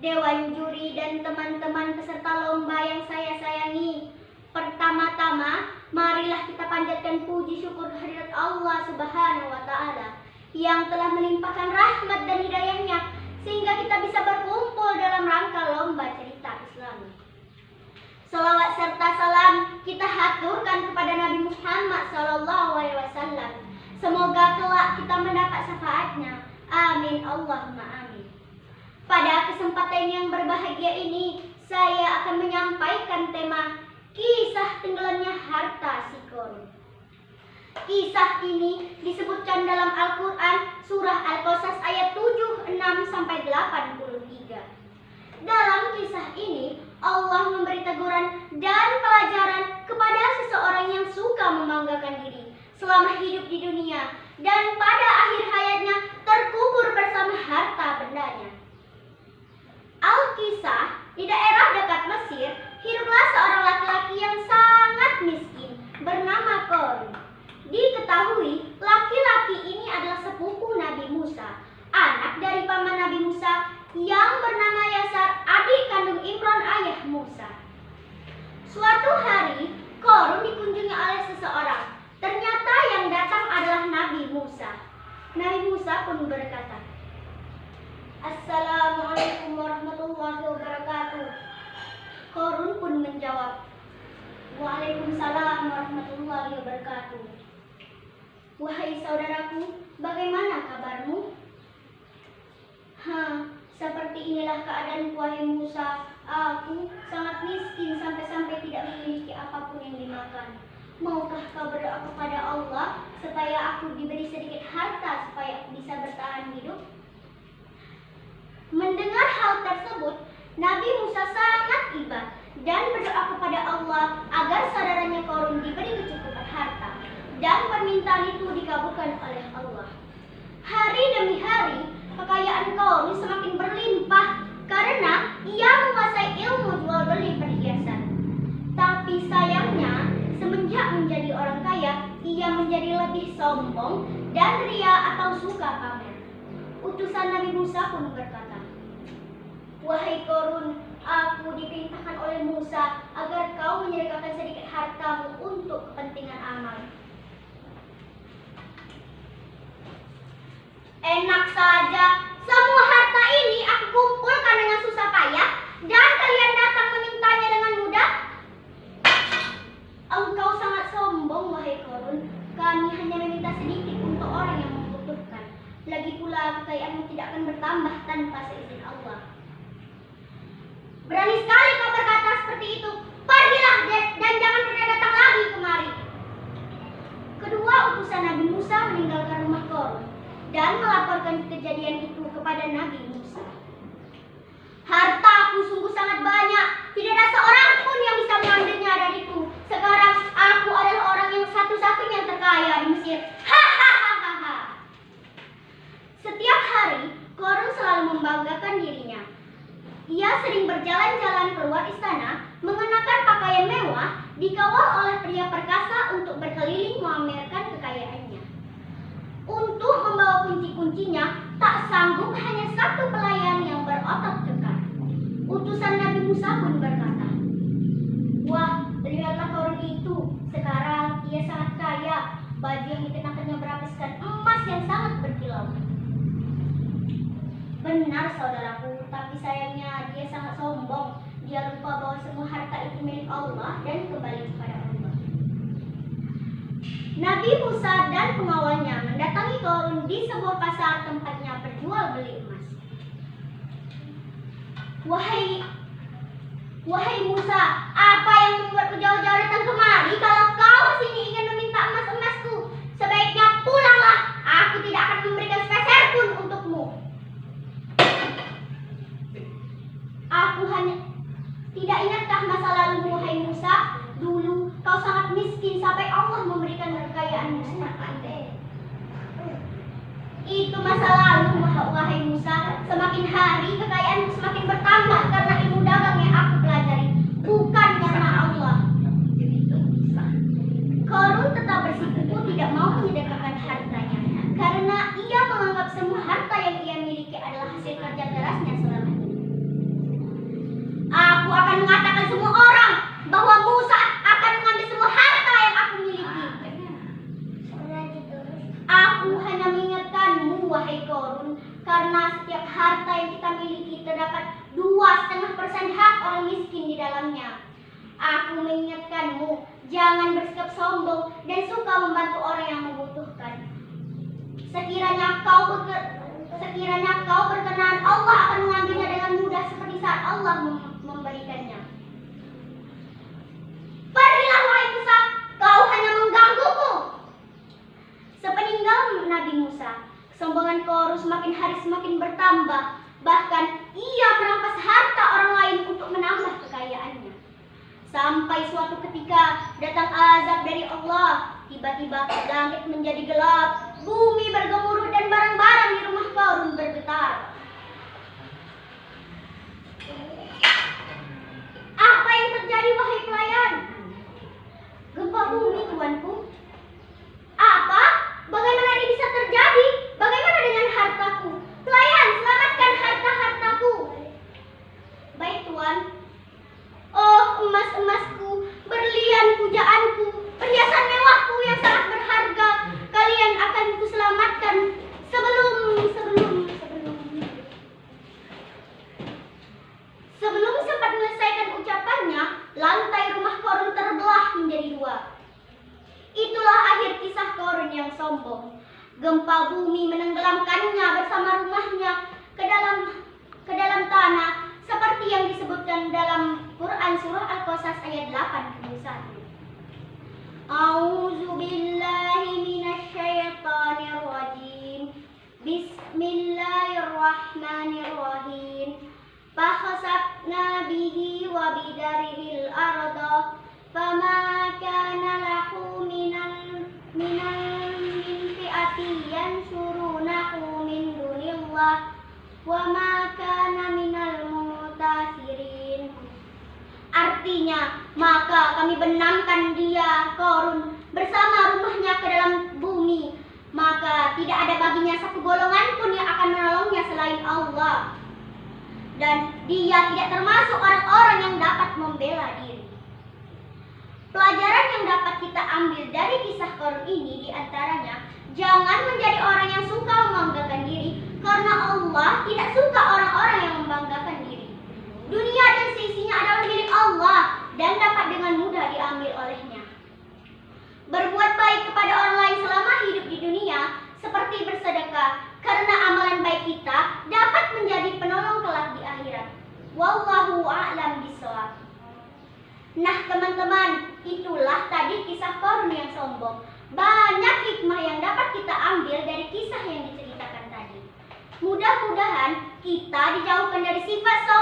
Dewan juri dan teman-teman peserta lomba yang saya sayangi. Pertama-tama, marilah kita panjatkan puji syukur kehadirat Allah Subhanahu wa Ta'ala yang telah melimpahkan rahmat dan hidayahnya sehingga kita bisa berkumpul dalam rangka lomba cerita Islami. Salawat serta salam kita haturkan kepada Nabi Muhammad SAW. Semoga kelak kita mendapat syafaatnya. Amin Allahumma amin. Pada kesempatan yang berbahagia ini, saya akan menyampaikan tema kisah tenggelamnya harta si Qarun. Kisah ini disebutkan dalam Al-Quran surah Al-Qasas ayat 76-83. Dalam kisah ini, Allah memberi teguran dan pelajaran kepada seseorang yang suka membanggakan diri selama hidup di dunia dan pada akhir hayatnya terkubur bersama harta bendanya. Al-Kisah, di daerah dekat Mesir, hiduplah seorang laki-laki yang sangat miskin bernama Qarun. Diketahui, laki-laki ini adalah sepupu Nabi Musa, anak dari paman Nabi Musa yang bernama Yasar, adik kandung Imran ayah Musa. Suatu hari, Qarun dikunjungi oleh seseorang. Ternyata yang datang adalah Nabi Musa. Nabi Musa pun berkata, "Assalamualaikum warahmatullahi wabarakatuh." Qarun pun menjawab, "Waalaikumsalam warahmatullahi wabarakatuh." "Wahai saudaraku, bagaimana kabarmu?" Seperti inilah keadaan wahai Musa. Aku sangat miskin sampai-sampai tidak memiliki apapun yang dimakan. Maukah kau berdoa kepada Allah supaya aku diberi sedikit harta supaya aku bisa bertahan hidup?" Mendengar hal tersebut, Nabi Musa sangat iba dan berdoa kepada Allah agar saudaranya Qarun diberi kecukupan harta, dan permintaan itu dikabulkan oleh Allah. Hari demi hari, kekayaan Qarun semakin berlimpah karena ia menguasai ilmu jual beli perhiasan. Tapi sayangnya, semenjak menjadi orang kaya, ia menjadi lebih sombong dan ria atau suka pamer. Utusan Nabi Musa pun berkata, "Wahai Qarun, aku diperintahkan oleh Musa agar kau menyedekahkan sedikit hartamu untuk kepentingan amal." "Enak saja, semua harta ini aku kumpulkan dengan susah payah dan kalian datang memintanya dengan mudah?" "Engkau sangat sombong, wahai Qarun. Kami hanya meminta sedikit untuk orang yang membutuhkan. Lagi pula kekayaanmu tidak akan bertambah tanpa seizin Allah." "Berani sekali kau berkata seperti itu. Pergilah dan jangan pernah datang lagi kemari." Kedua utusan Nabi Musa meninggalkan rumah Qarun dan melaporkan kejadian itu kepada Nabi Musa. "Hartaku sungguh sangat banyak. Tidak ada seorang pun yang bisa mengambilnya dariku. Sekarang aku adalah orang yang satu-satunya terkaya di Mesir." Hahaha. Setiap hari, Qarun selalu membanggakan dirinya. Ia sering berjalan-jalan keluar istana, mengenakan pakaian mewah, dikawal oleh pria perkasa untuk berkeliling memamerkan kekayaannya. Untuk membawa kunci-kuncinya, tak sanggup hanya satu pelayan yang berotot kekar. Utusan Nabi Musa pun berkata, "Wah, lihatlah Qarun itu. Sekarang ia sangat kaya. Baju yang dikenakannya berhabiskan emas yang sangat berkilau." "Benar saudaraku, tapi sayangnya dia sangat sombong. Dia lupa bahwa semua harta itu milik Allah dan kembali kepada Allah." Nabi Musa dan pengawalnya mendatangi Qarun di sebuah pasar tempatnya berjual beli emas. Wahai Musa, apa yang membuatmu jauh-jauh datang kemari? Kalau kau kesini ingin meminta emas-emasku, sebaiknya pulanglah. Aku tidak akan memberikan sepeser pun untukmu. Aku hanya tidak ingatkah masa lalu, wahai Musa? Dulu kau sangat miskin sampai Allah memberikan kekayaanmu seperti itu. Itu masa lalu, wahai Musa. Semakin hari kekayaanmu semakin bertambah karena ilmu dagang yang aku pelajari, bukan karena Allah. Qarun tetap bersikuku tidak mau menyedekahkan hartanya karena ia menganggap semua harta yang ia miliki adalah hasil kerja kerasnya selama ini. bilangnya, "Aku mengingatkanmu, jangan bersikap sombong dan suka membantu orang yang membutuhkan. Sekiranya kau berkenan, Allah akan mengambilnya dengan mudah seperti saat Allah memberikannya. Pergilah wahai Musa, kau hanya menggangguku." Sepeninggal Nabi Musa, kesombongan Korun semakin hari semakin bertambah. Bahkan ia merampas harta orang lain untuk menambah kekayaannya. Sampai suatu ketika datang azab dari Allah. Tiba-tiba langit menjadi gelap, bumi bergemuruh dan barang-barang di rumah Korun bergetar. "Apa yang terjadi wahai pelayan?" "Gempa bumi, tuanku." "Apa? Bagaimana ini bisa terjadi? Bagaimana dengan hartaku? Pelayan, selamatkan harta-hartaku." "Baik, Tuan." "Oh, emas-emasku, berlian pujaanku, perhiasan mewahku yang sangat berharga, kalian akan kuselamatkan sebelum sempat menyelesaikan ucapannya, lantai rumah Korun terbelah menjadi dua. Itulah akhir kisah Korun yang sombong. Gempa bumi menenggelamkannya bersama rumahnya ke dalam tanah, seperti yang disebutkan dalam Quran surah Al-Qasas ayat 81. A'udzu billahi minasyaitonir rajim. Bismillahirrahmanirrahim. Fakhasafna bihi wa bidarihil arda fama kana lahu min fi'ati yansurunahu min dunillah wa ma kana minal muntasirin. Artinya, maka kami benamkan dia, Korun, bersama rumahnya ke dalam bumi. Maka tidak ada baginya satu golongan pun yang akan menolongnya selain Allah. Dan dia tidak termasuk orang-orang yang dapat membela diri. Pelajaran yang dapat kita ambil dari kisah Korun ini diantaranya, jangan menjadi orang yang suka membanggakan diri, karena Allah tidak suka orang-orang yang membanggakan diri. Dunia dan seisinya adalah milik Allah dan dapat dengan mudah diambil olehnya. Berbuat baik kepada orang lain selama hidup di dunia seperti bersedekah, karena amalan baik kita dapat menjadi penolong kelak di akhirat. Wallahu a'lam bishawab. Nah teman-teman, itulah tadi kisah Korun yang sombong. Banyak hikmah yang dapat kita ambil dari kisah yang diceritakan tadi. Mudah-mudahan kita dijauhkan dari sifat sombong